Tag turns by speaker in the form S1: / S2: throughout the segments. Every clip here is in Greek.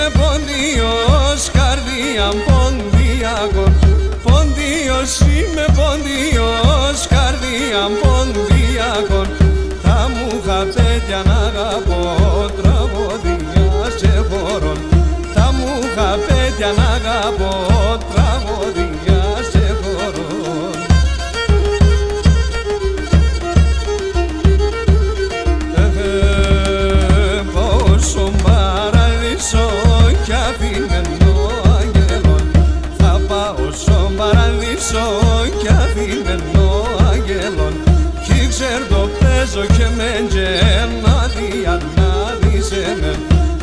S1: είμαι πόντιος, καρδία ποντιακών. Πόντιος είμαι πόντιος, καρδία ποντιακών. Τα μούχα τέτοια να αγαπώ, τραγωδία σε χωρών. Τα μούχα τέτοια να αγαπώ, τραγωδία σε χωρών. Πόσο παραδείσο κι αφημένο αγγελόν. Θα πάω στον παραδείσο κι αφημένο αγγελόν. Κι ξέρ το παίζω και μεν και να δεις εμέν.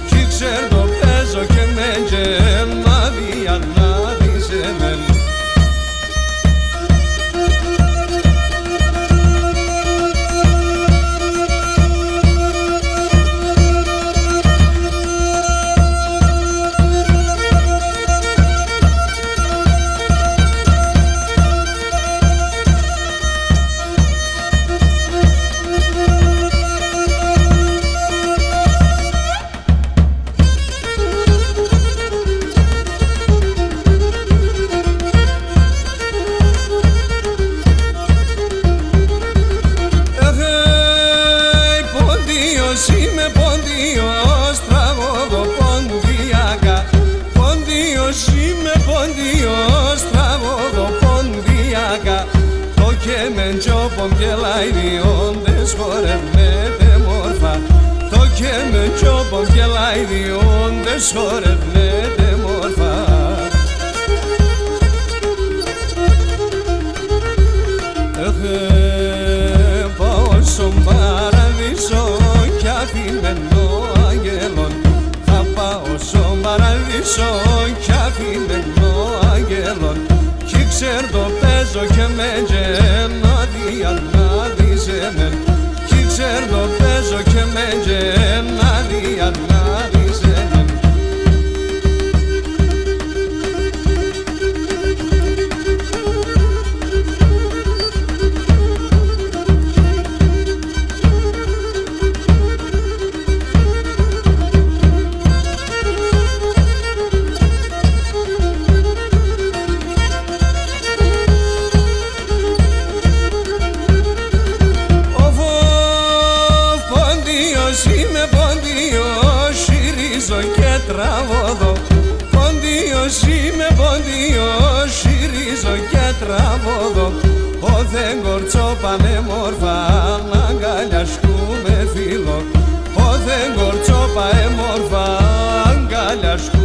S1: Κι ξέρ το παίζω και μεν και να δεις εμέν. Είμαι πόντιος, τραγωδό ποντιακά. Πόντιος είμαι πόντιος, τραγωδό ποντιακά. Το κέμεν τσόπον και λαϊδιόντες χορευνέτε μόρφα. Το κέμεν τσόπον και λαϊδιόντες χορευνέτε μόρφα. Πάω στον παραδείσο κι αφημένο αγγελόν. Θα πάω στον παραδείσο κι αφημένο αγγελόν. Κι ξέρ το παίζω και μεν και να δεις εμέν. Κι ξέρ το παίζω και μεν και να δεις εμέν. Είμαι πόντιος, συρίζω και τραγωδώ. Πόντιος είμαι πόντιος, συρίζω και τραγωδώ. Όθεν κορτσόπαμε μόρφα, να αγκαλιασκούμε φίλο. Όθεν κορτσόπαμε μόρφα, αγκαλιασκούμε.